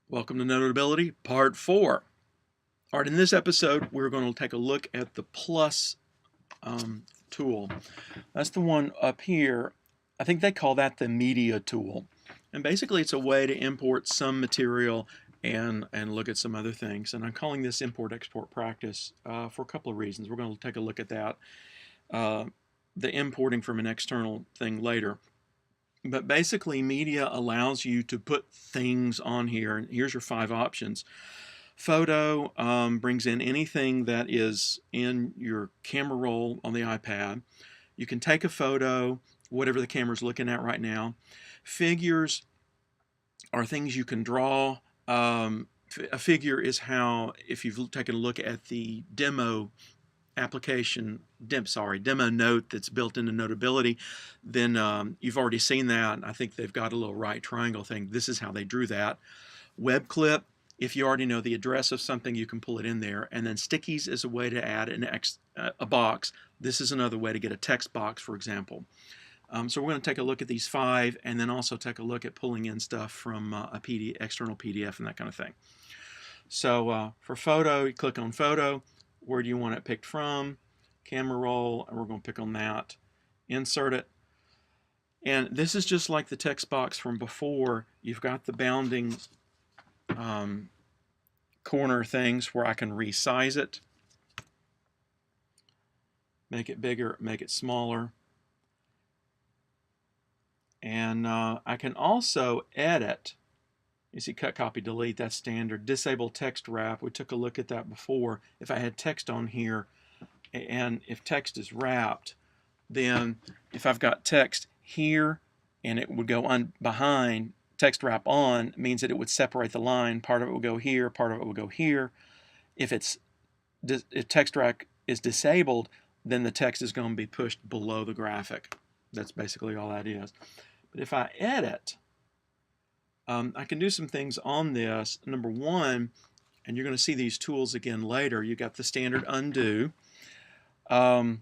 Welcome to Notability, Part 4. All right, in this episode, we're going to take a look at the plus tool. That's the one up here. I think they call that the media tool. And basically, it's a way to import some material and look at some other things. And I'm calling this import-export practice for a couple of reasons. We're going to take a look at that, the importing from an external thing later. But basically, media allows you to put things on here. And here's your 5 options. Photo brings in anything that is in your camera roll on the iPad. You can take a photo, whatever the camera's looking at right now. Figures are things you can draw. A figure is how, if you've taken a look at the demo application, demo note that's built into Notability, then you've already seen that. I think they've got a little right triangle thing. This is how they drew that. Web clip, if you already know the address of something, you can pull it in there. And then stickies is a way to add a box. This is another way to get a text box, for example. So we're going to take a look at these 5 and then also take a look at pulling in stuff from a external PDF and that kind of thing. So for photo, you click on photo. Where do you want it picked from? Camera roll, and we're going to pick on that. Insert it. And this is just like the text box from before. You've got the bounding corner things where I can resize it, make it bigger, make it smaller. And I can also edit. You see cut, copy, delete, that's standard. Disable text wrap, we took a look at that before. If I had text on here, and if text is wrapped, then if I've got text here and it would go on behind, text wrap on means that it would separate the line. Part of it will go here, part of it will go here. If text wrap is disabled, then the text is going to be pushed below the graphic. That's basically all that is. But if I edit, I can do some things on this. Number one, and you're going to see these tools again later, you got the standard undo. I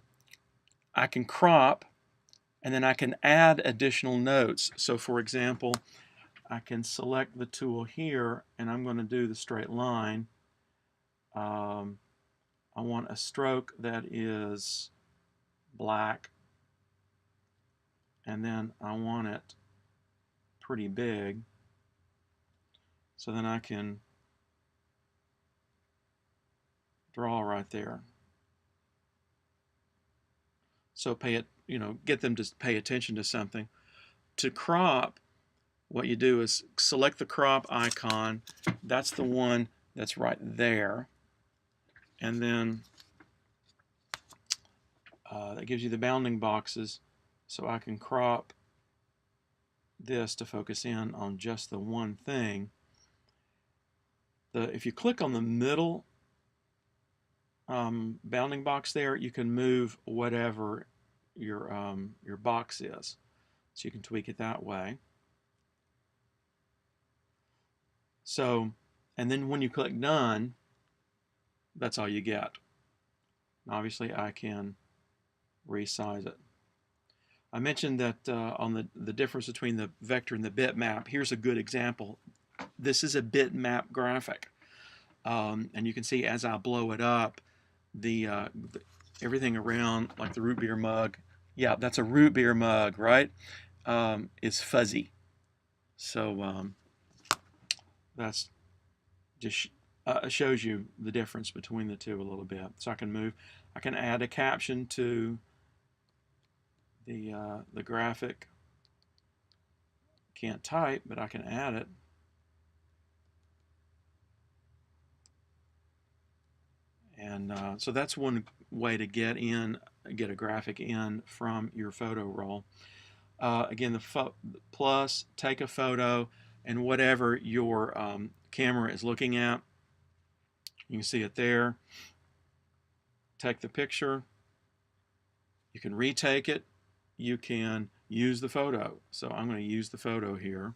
can crop, and then I can add additional notes. So for example, I can select the tool here, and I'm going to do the straight line. I want a stroke that is black, and then I want it pretty big. So then I can draw right there. So get them to pay attention to something. To crop, what you do is select the crop icon. That's the one that's right there. And then that gives you the bounding boxes. So I can crop this to focus in on just the one thing. If you click on the middle bounding box there, you can move whatever your box is. So you can tweak it that way. So, and then when you click done, that's all you get. Obviously, I can resize it. I mentioned that on the difference between the vector and the bitmap. Here's a good example. This is a bitmap graphic. And you can see as I blow it up, everything around, like the root beer mug, yeah, that's a root beer mug, right, is fuzzy. So that's just shows you the difference between the two a little bit. So I can add a caption to the graphic. Can't type, but I can add it. And so that's one way to get a graphic in from your photo roll. Again, the plus, take a photo, and whatever your camera is looking at, you can see it there. Take the picture. You can retake it. You can use the photo. So I'm going to use the photo here.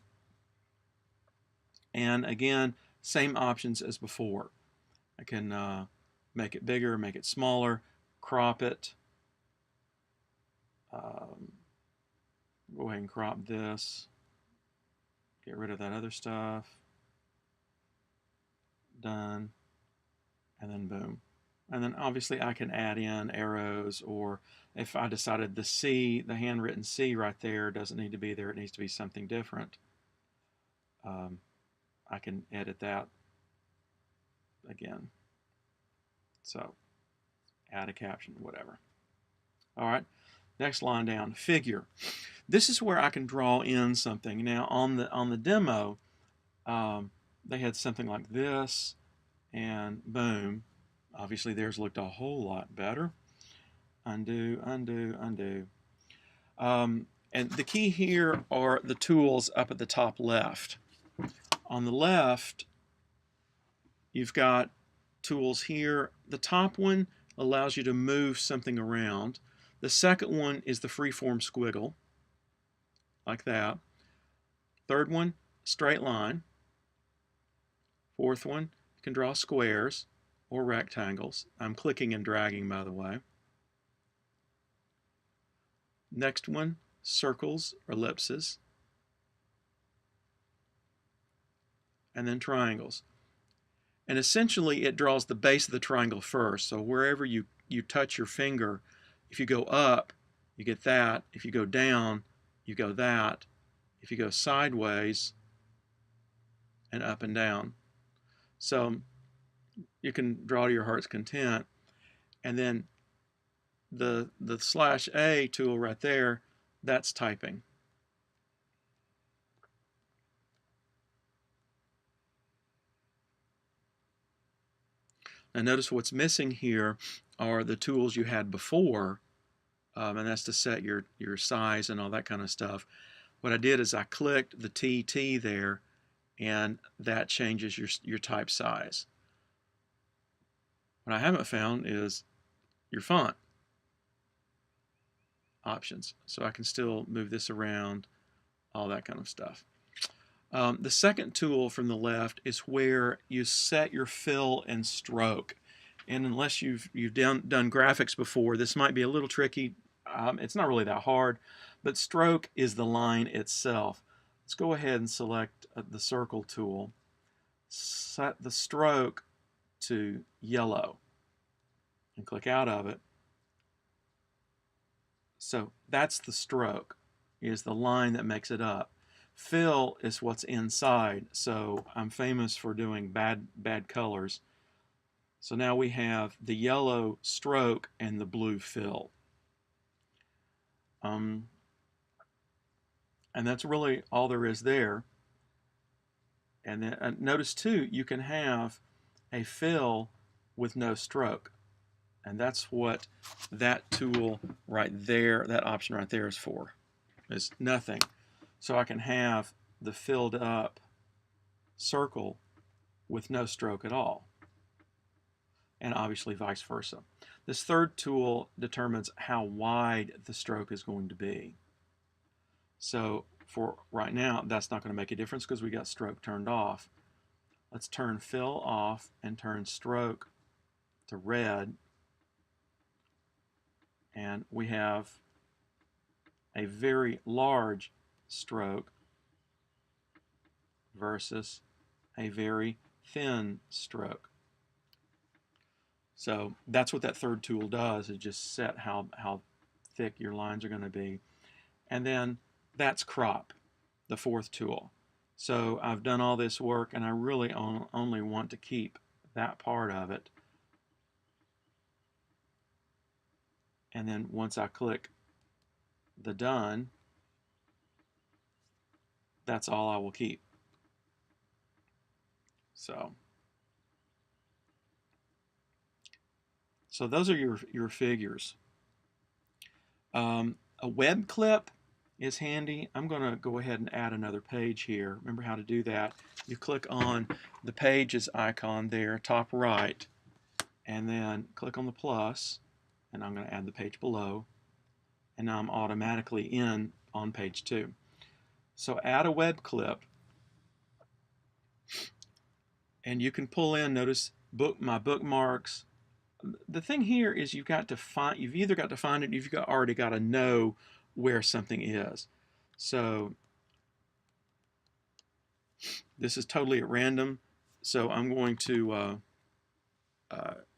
And again, same options as before. I can make it bigger, make it smaller, crop it. Go ahead and crop this. Get rid of that other stuff. done, and then boom. And then obviously I can add in arrows, or if I decided the C, the handwritten C right there doesn't need to be there, it needs to be something different, I can edit that again. So add a caption, whatever. All right, next line down, figure. This is where I can draw in something. Now on the demo, they had something like this, and boom, obviously theirs looked a whole lot better. Undo, undo, undo. And the key here are the tools up at the top left. On the left, you've got tools here. The top one allows you to move something around. The second one is the freeform squiggle, like that. Third one, straight line. Fourth one, you can draw squares or rectangles. I'm clicking and dragging, by the way. Next one, circles or ellipses. And then triangles. And essentially it draws the base of the triangle first. So wherever you touch your finger, if you go up, you get that. If you go down, you go that. If you go sideways, and up and down. So you can draw to your heart's content. And then the /A tool right there, that's typing. Now notice what's missing here are the tools you had before, and that's to set your size and all that kind of stuff. What I did is I clicked the TT there, and that changes your type size. What I haven't found is your font options. So I can still move this around, all that kind of stuff. The second tool from the left is where you set your fill and stroke. And unless you've done graphics before, this might be a little tricky. It's not really that hard, but stroke is the line itself. Let's go ahead and select the circle tool. Set the stroke to yellow and click out of it. So that's the stroke, is the line that makes it up. Fill is what's inside, so I'm famous for doing bad colors. So now we have the yellow stroke and the blue fill. And that's really all there is there. And then notice too, you can have a fill with no stroke. And that's what that tool right there, that option right there is for, is nothing. So I can have the filled up circle with no stroke at all. And obviously vice versa. This third tool determines how wide the stroke is going to be. So for right now, that's not going to make a difference because we got stroke turned off. Let's turn fill off and turn stroke to red. And we have a very large stroke versus a very thin stroke. So that's what that third tool does, is just set how thick your lines are going to be. And then that's crop, the fourth tool. So I've done all this work and I really only want to keep that part of it. And then once I click the done, that's all I will keep. So those are your figures. A web clip is handy. I'm going to go ahead and add another page here. Remember how to do that. You click on the pages icon there, top right, and then click on the plus, and I'm going to add the page below, and now I'm automatically in on page 2. So add a web clip, and you can pull in, notice my bookmarks. The thing here is you've either got to find it, you've already got to know where something is. So this is totally at random. So I'm going to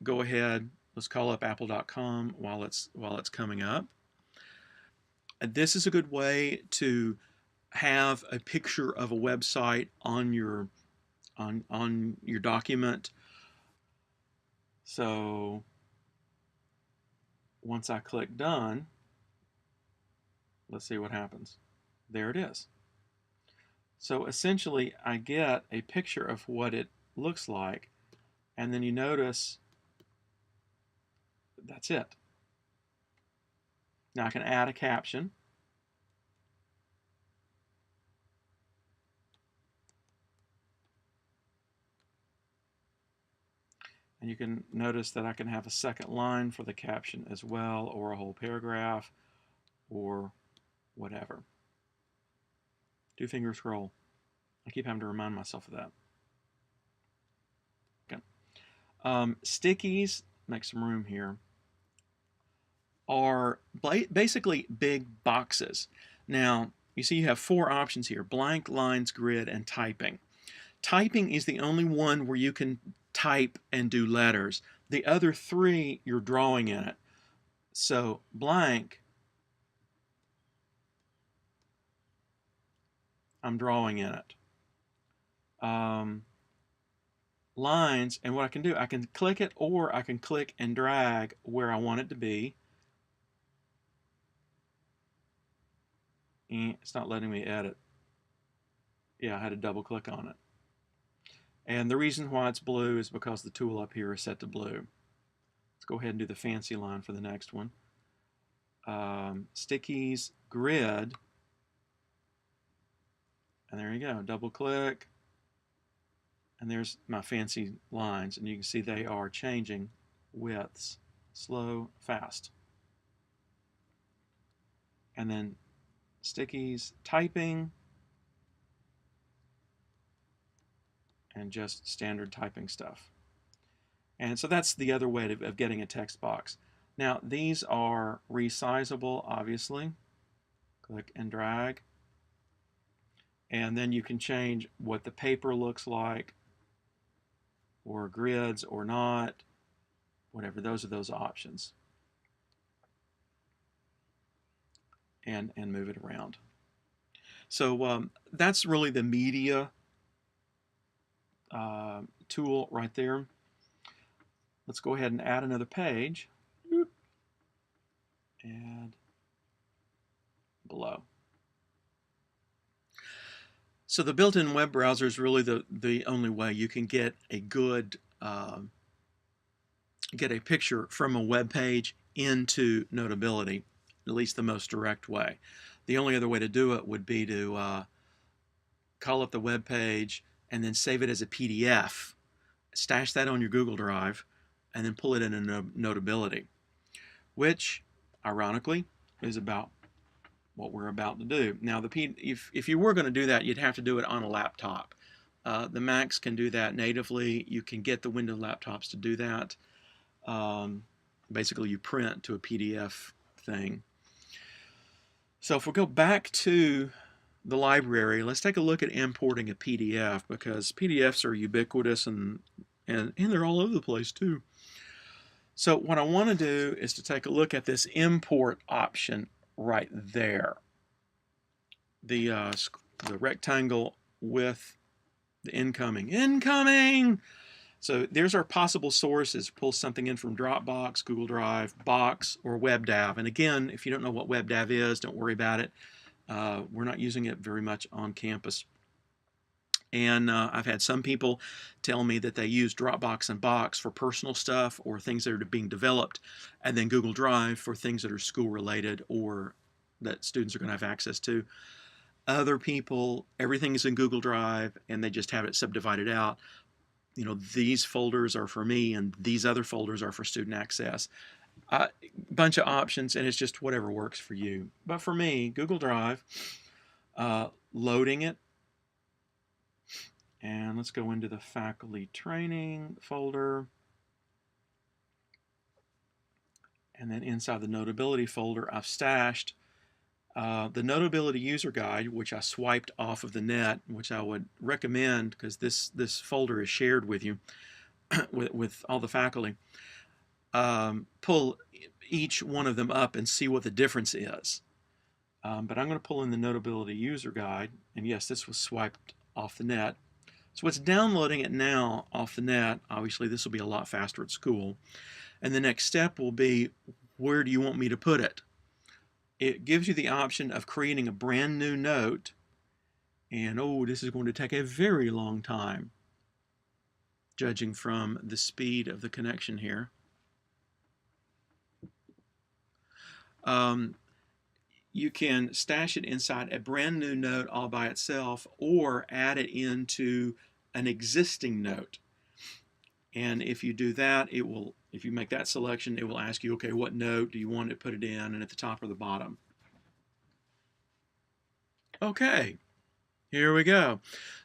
go ahead. Let's call up apple.com while it's coming up. And this is a good way to have a picture of a website on your document. So once I click done, let's see what happens. There it is. So essentially I get a picture of what it looks like, and then you notice that's it. Now I can add a caption. And you can notice that I can have a second line for the caption as well, or a whole paragraph, or whatever. Two finger scroll. I keep having to remind myself of that. Okay. Stickies, make some room here, are basically big boxes. Now, you see you have four options here: blank, lines, grid, and typing. Typing is the only one where you can type and do letters. The other three, you're drawing in it. So blank, I'm drawing in it. Lines, and what I can do, I can click it, or I can click and drag where I want it to be. It's not letting me edit. Yeah, I had to double click on it. And the reason why it's blue is because the tool up here is set to blue. Let's go ahead and do the fancy line for the next one. Stickies, grid, and there you go. Double click, and there's my fancy lines, and you can see they are changing widths, slow, fast. And then stickies, typing, and just standard typing stuff. And so that's the other way of getting a text box. Now these are resizable, obviously. Click and drag. And then you can change what the paper looks like, or grids or not, whatever. Those are those options. And move it around. So that's really the media tool right there. Let's go ahead and add another page. Add below. So the built-in web browser is really the only way you can get a good get a picture from a web page into Notability, at least the most direct way. The only other way to do it would be to call up the web page and then save it as a PDF, stash that on your Google Drive, and then pull it into Notability, which, ironically, is about what we're about to do. Now, if you were going to do that, you'd have to do it on a laptop. The Macs can do that natively. You can get the Windows laptops to do that. Basically, you print to a PDF thing. So if we go back to the library, let's take a look at importing a PDF, because PDFs are ubiquitous and they're all over the place too. So what I want to do is to take a look at this import option right there. The rectangle with the incoming. So there's our possible sources. Pull something in from Dropbox, Google Drive, Box, or WebDAV. And again, if you don't know what WebDAV is, don't worry about it. We're not using it very much on campus. And I've had some people tell me that they use Dropbox and Box for personal stuff or things that are being developed, and then Google Drive for things that are school related or that students are going to have access to. Other people, everything is in Google Drive and they just have it subdivided out. You know, these folders are for me and these other folders are for student access. Bunch of options, and it's just whatever works for you. But for me, Google Drive, loading it. And let's go into the faculty training folder. And then inside the Notability folder, I've stashed The Notability User Guide, which I swiped off of the net, which I would recommend because this folder is shared with you, with all the faculty. Pull each one of them up and see what the difference is. But I'm going to pull in the Notability User Guide, and yes, this was swiped off the net. So it's downloading it now off the net. Obviously, this will be a lot faster at school. And the next step will be, where do you want me to put it? It gives you the option of creating a brand new note. And oh, this is going to take a very long time, judging from the speed of the connection here. You can stash it inside a brand new note all by itself, or add it into an existing note. And if you do that, it will, if you make that selection, it will ask you, okay, what note do you want to put it in, and at the top or the bottom. Okay, here we go.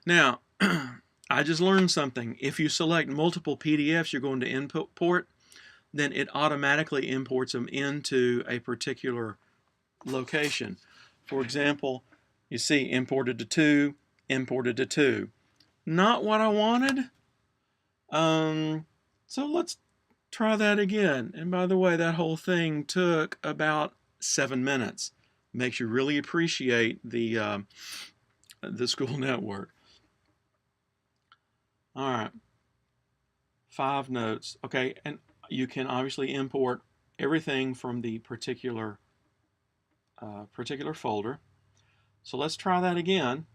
Now, I just learned something. If you select multiple PDFs you're going to import, then it automatically imports them into a particular location. For example, you see imported to 2, imported to 2. Not what I wanted. So let's try that again. And by the way, that whole thing took about 7 minutes. Makes you really appreciate the school network. All right, 5 notes. Okay, and you can obviously import everything from the particular folder. So let's try that again.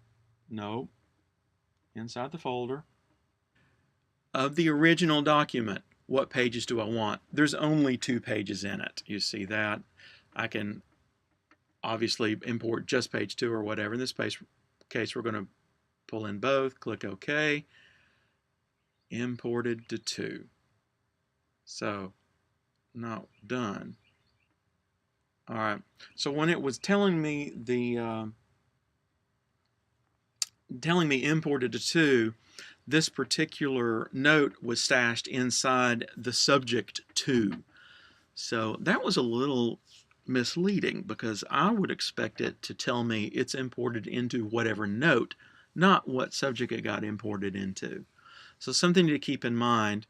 No, inside the folder. Of the original document, what pages do I want? There's only 2 pages in it. You see that? I can obviously import just page 2 or whatever. In this case, we're going to pull in both. Click OK. Imported to 2. So, not done. All right. So when it was telling me imported to 2, this particular note was stashed inside the subject 2. So that was a little misleading, because I would expect it to tell me it's imported into whatever note, not what subject it got imported into. So something to keep in mind.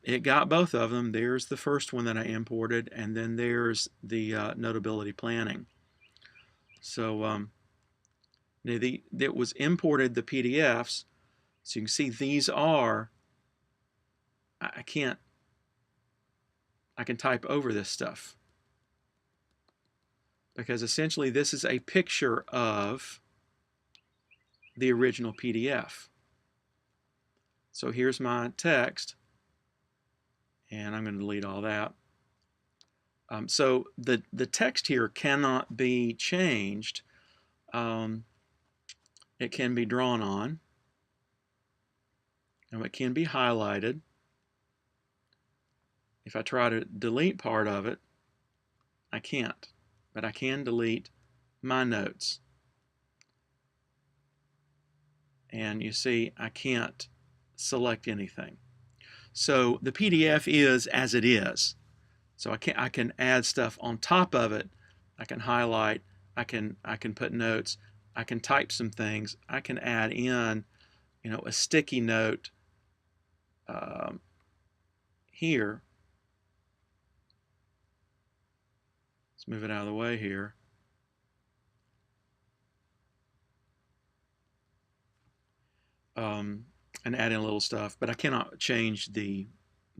It got both of them. There's the first one that I imported, and then there's the Notability Planning. So it was imported the PDFs. So you can see these are, I can type over this stuff, because essentially this is a picture of the original PDF. So here's my text, and I'm going to delete all that. So the text here cannot be changed. It can be drawn on, and it can be highlighted. If I try to delete part of it, I can't, but I can delete my notes. And you see, I can't select anything. So the PDF is as it is. So I can add stuff on top of it. I can highlight. I can put notes. I can type some things. I can add in, a sticky note here. Let's move it out of the way here. And add in a little stuff, but I cannot change the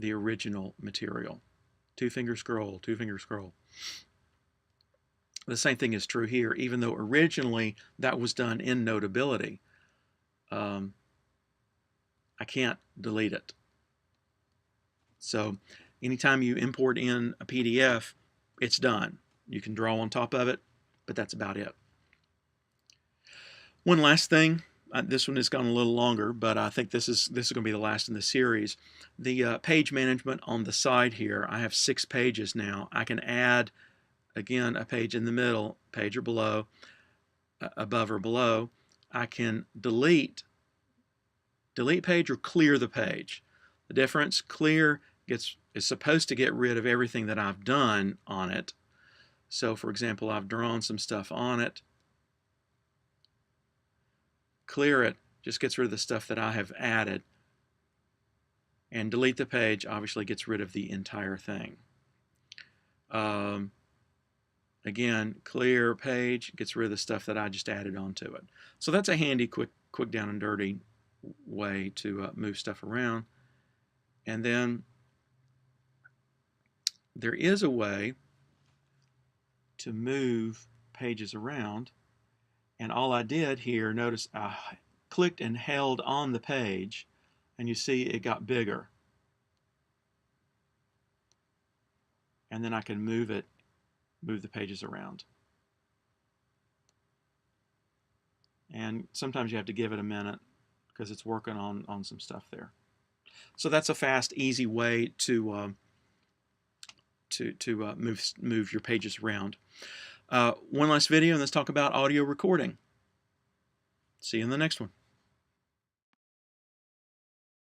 original material. 2-finger scroll, 2-finger scroll. The same thing is true here, even though originally that was done in Notability. I can't delete it. So anytime you import in a PDF, it's done. You can draw on top of it, but that's about it. One last thing. This one has gone a little longer, but I think this is going to be the last in the series. The page management on the side here, I have 6 pages now. I can add, again, a page in the middle, page or below, above or below. I can delete page or clear the page. The difference, clear is supposed to get rid of everything that I've done on it. So for example, I've drawn some stuff on it. Clear it, just gets rid of the stuff that I have added. And delete the page obviously gets rid of the entire thing. Again, clear page gets rid of the stuff that I just added onto it. So that's a handy, quick down and dirty way to move stuff around. And then there is a way to move pages around. And all I did here, notice I clicked and held on the page, and you see it got bigger. And then I can move the pages around. And sometimes you have to give it a minute because it's working on some stuff there. So that's a fast, easy way to move your pages around. One last video, and let's talk about audio recording. See you in the next one.